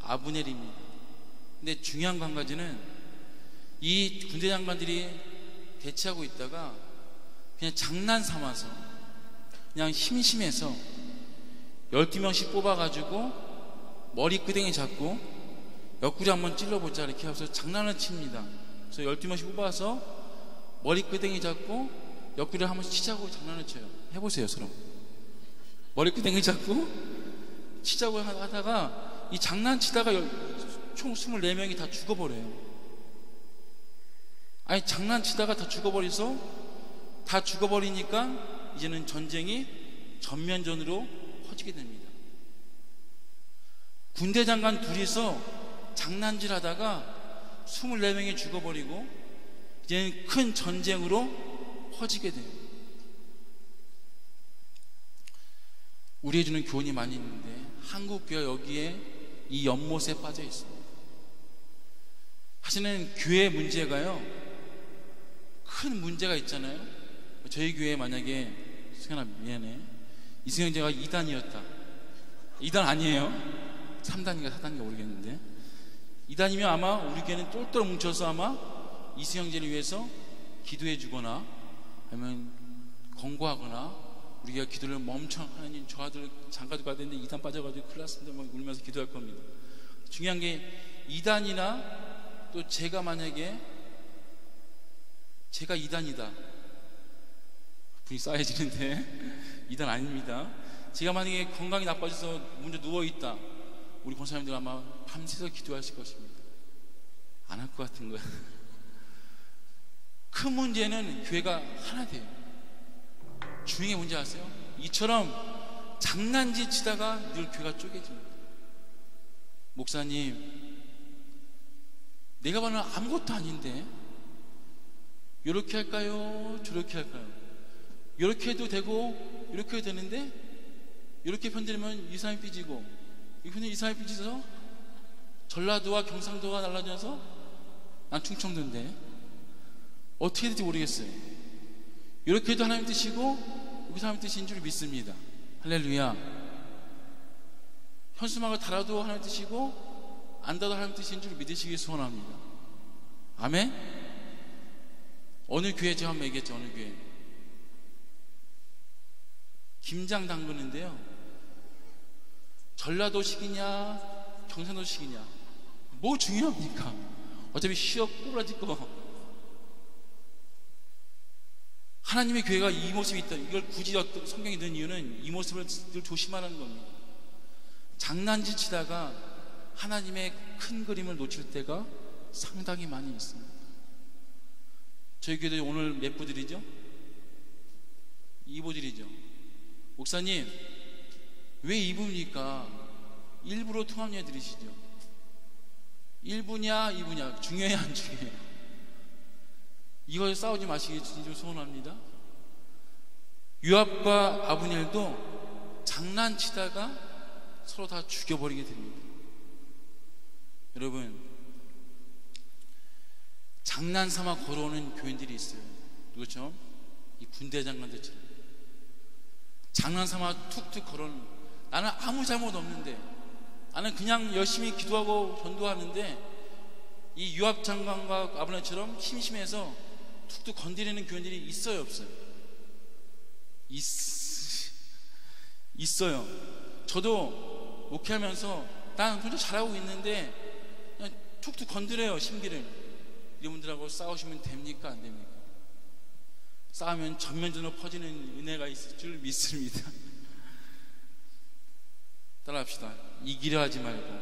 아브넬입니다. 근데 중요한 거 한 가지는, 이 군대 장관들이 대치하고 있다가 그냥 장난 삼아서, 그냥 심심해서 12명씩 뽑아가지고 머리끄댕이 잡고 옆구리 한번 찔러보자 이렇게 해서 장난을 칩니다. 그래서 12명씩 뽑아서 머리끄댕이 잡고 옆구리를 한번 치자고 장난을 쳐요. 해보세요, 서로. 머리끄댕이 잡고 치자고 하다가 이 장난치다가 총 24명이 다 죽어버려요. 아니, 장난치다가 다 죽어버리니까 이제는 전쟁이 전면전으로 퍼지게 됩니다. 군대 장관 둘이서 장난질 하다가 24명이 죽어버리고 이제는 큰 전쟁으로 퍼지게 돼요. 우리에 주는 교훈이 많이 있는데 한국 교회가 여기에 이 연못에 빠져 있습니다. 사실은 교회 문제가요, 큰 문제가 있잖아요. 저희 교회에 만약에, 승현아 미안해, 이승현제가 2단이었다. 2단 아니에요. 3단인가 4단인가 모르겠는데 2단이면 아마 우리 교회는 똘똘 뭉쳐서 아마 이승현제를 위해서 기도해 주거나 아니면 권고하거나, 우리가 기도를 멈춰, 하나님 저 아들 장가도 가야 되는데 2단 빠져가지고 큰일 났습니다 막 울면서 기도할 겁니다. 중요한 게 2단이나 또 제가 만약에 제가 2단이다, 분이 쌓여지는데 2단 아닙니다. 제가 만약에 건강이 나빠져서 먼저 누워있다, 우리 권사님들 아마 밤새서 기도하실 것입니다. 안 할 것 같은 거야. 큰 문제는 교회가 하나 돼요. 중요한 문제 아세요? 이처럼 장난질 치다가 늘 교회가 쪼개집니다. 목사님, 내가 봐는 아무것도 아닌데 이렇게 할까요? 저렇게 할까요? 이렇게 해도 되고 이렇게 해도 되는데, 이렇게 편들면 이사람이 삐지고 이분은 이사람이 삐져서 전라도와 경상도가 날라져서 난 충청도인데 어떻게 해야 될지 모르겠어요. 이렇게 해도 하나님 뜻이고 여기서 하나님 뜻인 줄 믿습니다. 할렐루야. 현수막을 달아도 하나님 뜻이고 안 달아도 하나님 뜻인 줄 믿으시기 소원합니다. 아멘. 어느 교회 제가 한번 얘기했죠. 어느 교회 김장 담그는데요, 전라도식이냐 경상도식이냐 뭐 중요합니까? 어차피 시어 꼬라지 거. 하나님의 교회가 이 모습이 있다. 이걸 굳이 성경에 넣은 이유는 이 모습을 늘 조심하라는 겁니다. 장난질 치다가 하나님의 큰 그림을 놓칠 때가 상당히 많이 있습니다. 저희 교회도 오늘 몇 부들이죠? 2부들이죠. 목사님, 왜 2부입니까? 1부로 통합예배 드리시죠. 1부냐 2부냐 중요해 안 중요해요? 이거 싸우지 마시길 진짜 소원합니다. 요압과 아브넬도 장난치다가 서로 다 죽여버리게 됩니다. 여러분, 장난삼아 걸어오는 교인들이 있어요. 누구처럼? 이 군대 장관들처럼 장난삼아 툭툭 걸어오는, 나는 아무 잘못 없는데, 나는 그냥 열심히 기도하고 전도하는데, 이 요압 장관과 아브넬처럼 심심해서 툭툭 건드리는 교인들이 있어요, 없어요? 있어요. 저도 목회하면서 난 혼자 잘하고 있는데 그냥 툭툭 건드려요, 심기를. 이런 분들하고 싸우시면 됩니까, 안 됩니까? 싸우면 전면전으로 퍼지는 은혜가 있을 줄 믿습니다. 따라합시다. 이기려 하지 말고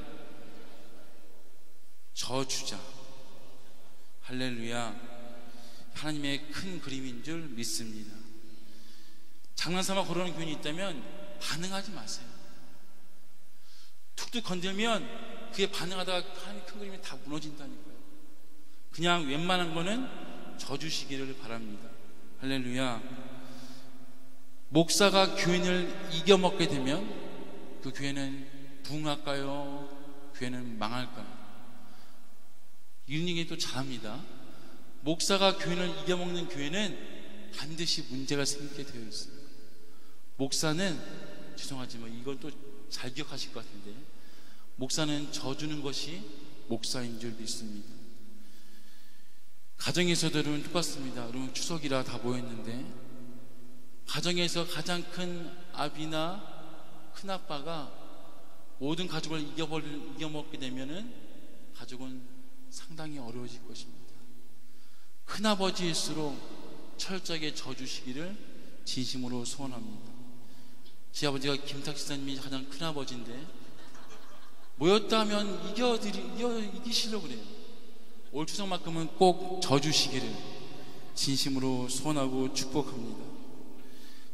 저주자. 할렐루야. 하나님의 큰 그림인 줄 믿습니다. 장난삼아 걸어오는 교인이 있다면 반응하지 마세요. 툭툭 건들면 그게 반응하다가 하나님의 큰 그림이 다 무너진다니까요. 그냥 웬만한 거는 져주시기를 바랍니다. 할렐루야. 목사가 교인을 이겨먹게 되면 그 교회는 부흥할까요? 교회는 망할까요? 이런 얘기 또 잘합니다. 목사가 교인을 이겨먹는 교회는 반드시 문제가 생기게 되어 있어요. 목사는, 죄송하지만 이건 또 잘 기억하실 것 같은데, 목사는 져주는 것이 목사인 줄 믿습니다. 가정에서도 여러분 똑같습니다. 여러분 추석이라 다 모였는데, 가정에서 가장 큰 아비나 큰 아빠가 모든 가족을 이겨먹게 되면은 가족은 상당히 어려워질 것입니다. 큰아버지일수록 철저하게 져주시기를 진심으로 소원합니다. 제 아버지가 김탁 지사님이 가장 큰아버지인데 모였다 하면 이기시려고 그래요. 올 추석만큼은 꼭 져주시기를 진심으로 소원하고 축복합니다.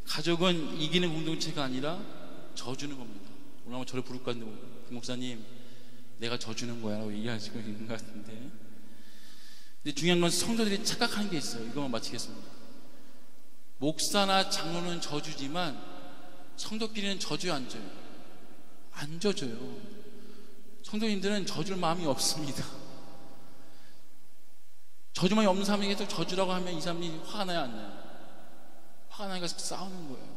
가족은 이기는 공동체가 아니라 져주는 겁니다. 오늘 아마 저를 부를 것 같은데, 목사님 내가 져주는 거야 라고 얘기하시고 있는 것 같은데, 근데 중요한 건 성도들이 착각하는 게 있어요. 이거만 마치겠습니다. 목사나 장로는 져주지만 성도끼리는 져줘요, 안 져요? 안 져줘요. 성도님들은 져줄 마음이 없습니다. 져줄 마음이 없는 사람에게 또 져주라고 하면 이 사람이 화가 나요, 안 나요? 화가 나니까 싸우는 거예요.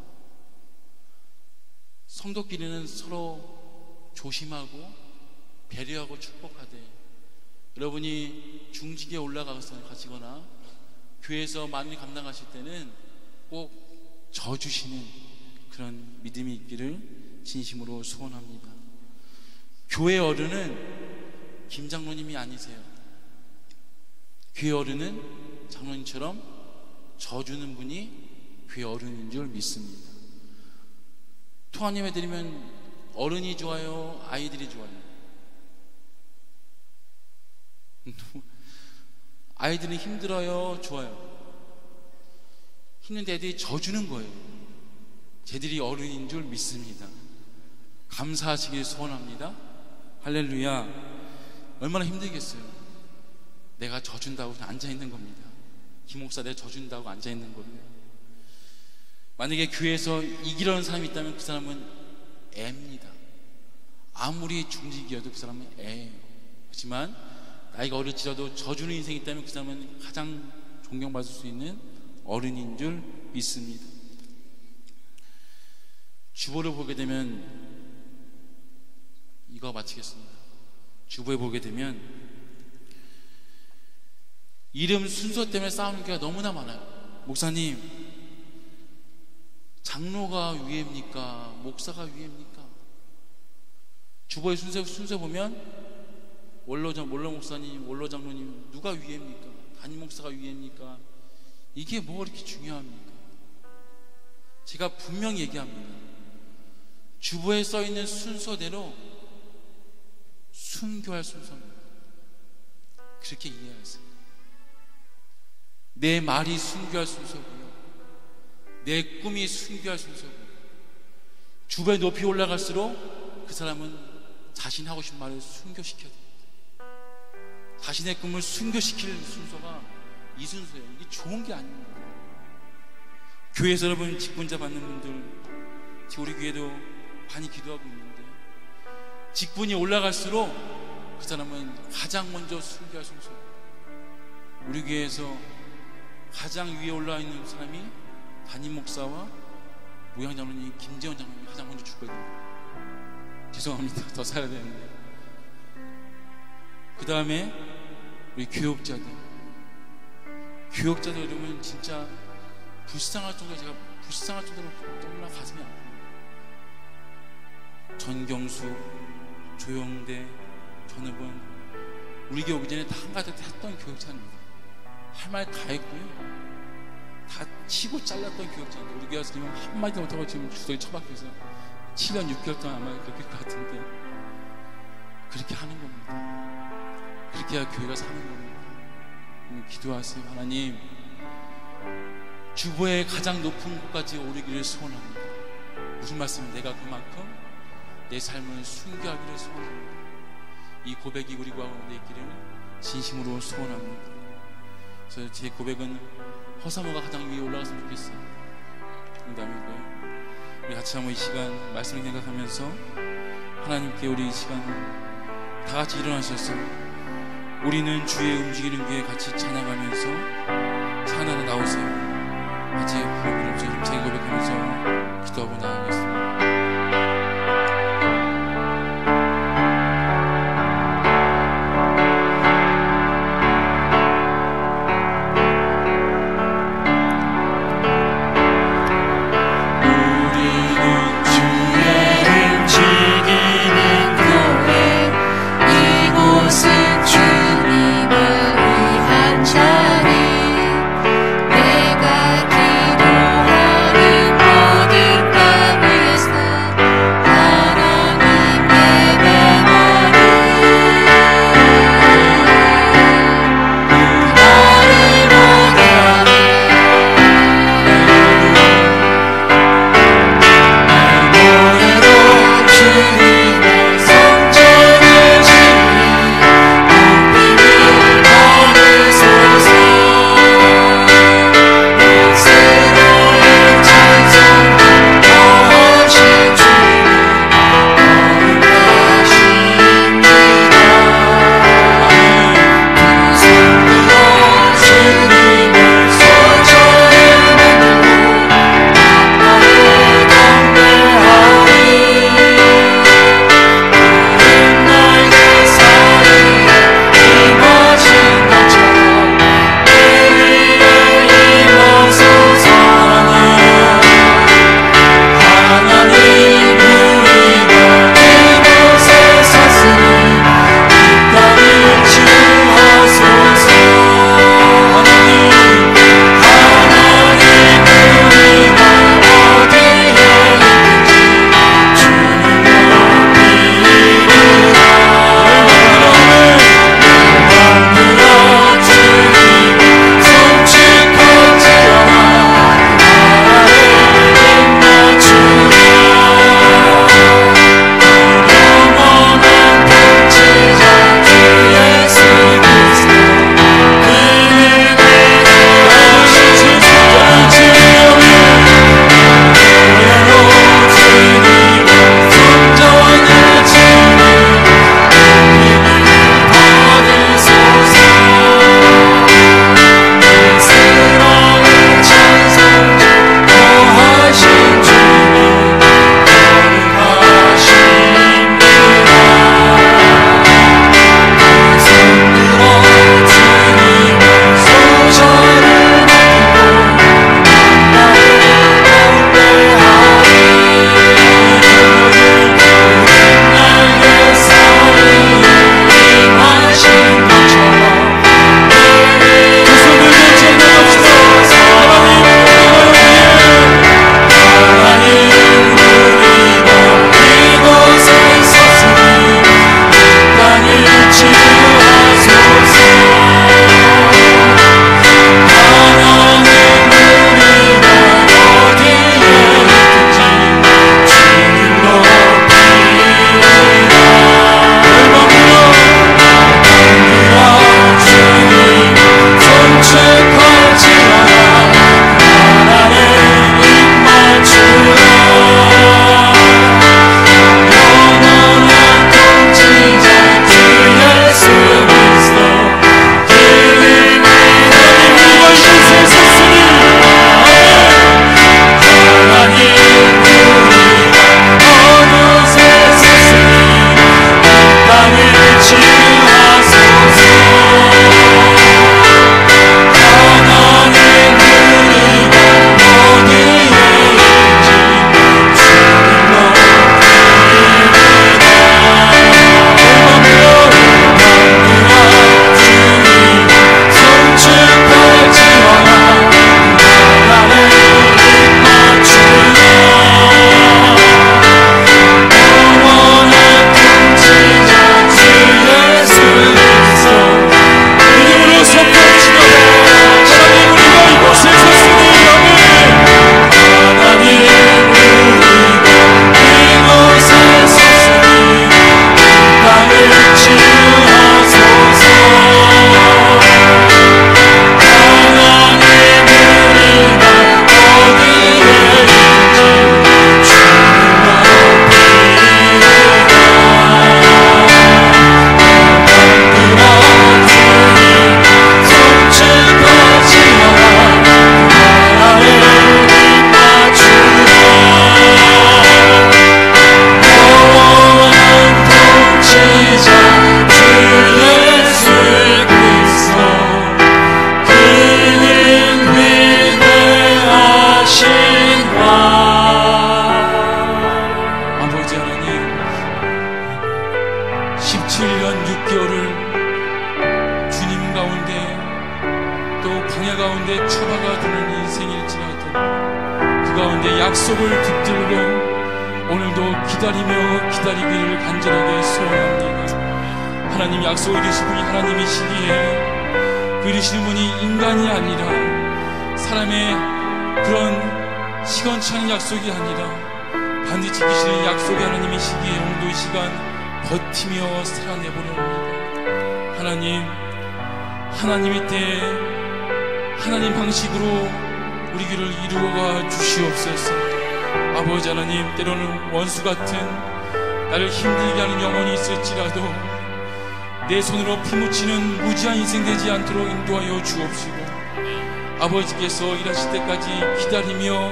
성도끼리는 서로 조심하고 배려하고 축복하되, 여러분이 중직에 올라가서 가시거나 교회에서 많이 감당하실 때는 꼭 져주시는 그런 믿음이 있기를 진심으로 소원합니다. 교회 어른은 김 장로님이 아니세요. 교회 어른은 장로님처럼 져주는 분이 교회 어른인 줄 믿습니다. 통합예배 드리면 어른이 좋아요, 아이들이 좋아요? 아이들은 힘들어요, 좋아요? 힘든데 애들이 져주는 거예요. 쟤들이 어른인 줄 믿습니다. 감사하시길 소원합니다. 할렐루야. 얼마나 힘들겠어요. 내가 져준다고 그냥 앉아있는 겁니다. 김 목사 내가 져준다고 앉아있는 거예요. 만약에 교회에서 이기려는 사람이 있다면 그 사람은 애입니다. 아무리 중직이어도 그 사람은 애예요. 하지만 나이가 어릴지라도 져주는 인생이 있다면 그 사람은 가장 존경받을 수 있는 어른인 줄 믿습니다. 주보를 보게 되면, 이거 마치겠습니다. 주보에 보게 되면 이름 순서 때문에 싸우는 게 너무나 많아요. 목사님 장로가 위입니까? 목사가 위입니까? 주보의 순서 보면 원로 목사님, 원로 장로님 누가 위입니까? 담임 목사가 위입니까? 이게 뭐가 그렇게 중요합니까? 제가 분명히 얘기합니다. 주보에 써있는 순서대로 순교할 순서입니다. 그렇게 이해하세요. 내 말이 순교할 순서고요, 내 꿈이 순교할 순서고요. 주보에 높이 올라갈수록 그 사람은 자신이 하고 싶은 말을 순교시켜야 됩니다. 자신의 꿈을 순교시킬 순서가 이 순서예요. 이게 좋은 게 아닙니다. 교회에서 여러분 직분자 받는 분들, 지금 우리 교회도 많이 기도하고 있는데, 직분이 올라갈수록 그 사람은 가장 먼저 순교할 순서. 우리 교회에서 가장 위에 올라와 있는 사람이 담임 목사와 모양 장로님, 김재원 장로님이 가장 먼저 죽거든요. 죄송합니다. 더 살아야 되는데. 그 다음에 우리 교역자들 여러분 진짜 불쌍할 정도로, 제가 불쌍할 정도로 너무나 가슴이 아픕니다. 전경수, 조영대, 전업은 우리 교회 오기 전에 다 한가득 했던 교역자입니다. 할 말 다 했고요, 다 치고 잘랐던 교역자인데, 우리 교회 와서 한마디도 못하고 지금 주석이 처박혀서 7년 6개월 동안 아마 그렇게 것 같은데, 그렇게 하는 겁니다. 그렇게 해야 교회가 사는 겁니다. 기도하세요. 하나님, 주보의 가장 높은 곳까지 오르기를 소원합니다. 무슨 말씀이면 내가 그만큼 내 삶을 순교하기를 소원합니다. 이 고백이 우리 가운데 있기를 진심으로 소원합니다. 그래서 제 고백은 허사모가 가장 위에 올라갔으면 좋겠어요. 농담이고요. 우리 같이 한번 이 시간 말씀을 생각하면서 하나님께 우리 이 시간 다 같이 일어나셔서 우리는 주의 움직이는 교회 같이 찬양하면서 찬양하러 나오세요. 같이 고백을 힘차게 고백하면서 기도하고 나아가겠습니다. 내가 기도하는 모든 밤 위에서 처박아두는 인생일지라도 그 가운데 약속을 붙들고 오늘도 기다리기를 간절하게 소원합니다. 하나님 약속을 이루실 분이 하나님이시기에 그 이루시는 분이 인간이 아니라 사람의 그런 시건찮은 약속이 아니라 반드시 지키시는 약속의 하나님이시기에 오늘도 이 시간 버티며 살아내보려 합니다. 하나님의 때에 하나님 방식으로 우리 길을 이루어가 주시옵소서. 아버지 하나님, 때로는 원수 같은 나를 힘들게 하는 영혼이 있을지라도 내 손으로 피묻히는 무지한 인생 되지 않도록 인도하여 주옵시고, 아버지께서 일하실 때까지 기다리며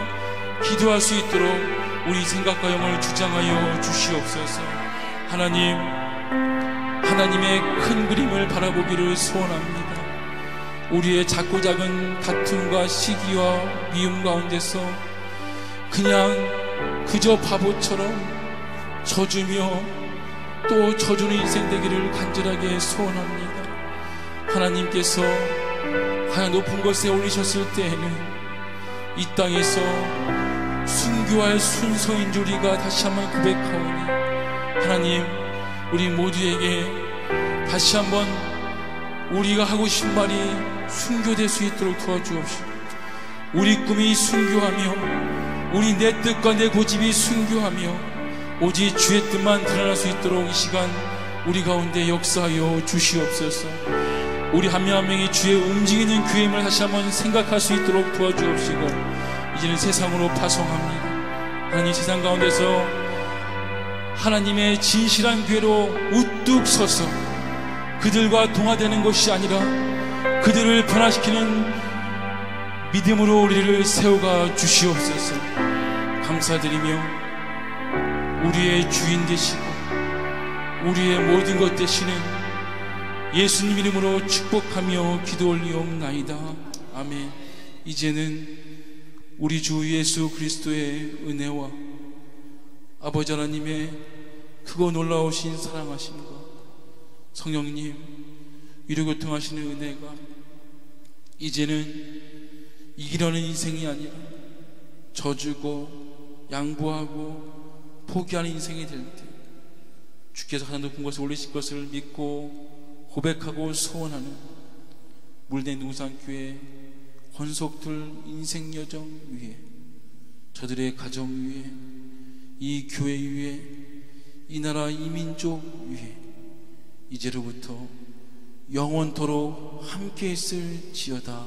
기도할 수 있도록 우리 생각과 영을 주장하여 주시옵소서. 하나님의 큰 그림을 바라보기를 소원합니다. 우리의 작고 작은 다툼과 시기와 미움 가운데서 그냥 그저 바보처럼 져주며 또 져주는 인생 되기를 간절하게 소원합니다. 하나님께서 가장 높은 곳에 올리셨을 때에는 이 땅에서 순교할 순서인 줄 우리가 다시 한번 고백하오니, 하나님, 우리 모두에게 다시 한번 우리가 하고 싶은 말이 순교될 수 있도록 도와주옵시고, 우리 꿈이 순교하며 우리 내 뜻과 내 고집이 순교하며 오직 주의 뜻만 드러날 수 있도록 이 시간 우리 가운데 역사하여 주시옵소서. 우리 한 명 한 명이 주의 움직이는 교회임을 다시 한번 생각할 수 있도록 도와주옵시고, 이제는 세상으로 파송합니다. 하나님, 세상 가운데서 하나님의 진실한 교회로 우뚝 서서 그들과 동화되는 것이 아니라 그들을 변화시키는 믿음으로 우리를 세워가 주시옵소서. 감사드리며 우리의 주인 되시고 우리의 모든 것 되시는 예수님 이름으로 축복하며 기도 올리옵나이다. 아멘. 이제는 우리 주 예수 그리스도의 은혜와 아버지 하나님의 크고 놀라우신 사랑하심과 성령님 위로교통하시는 은혜가 이제는 이기려는 인생이 아니라 져주고 양보하고 포기하는 인생이 될 때 주께서 가장 높은 곳에 올리실 것을 믿고 고백하고 소원하는 물된 농산교회 권속들 인생 여정 위에, 저들의 가정 위에, 이 교회 위에, 이 나라 이 민족 위에 이제로부터 영원토록 함께 있을지어다.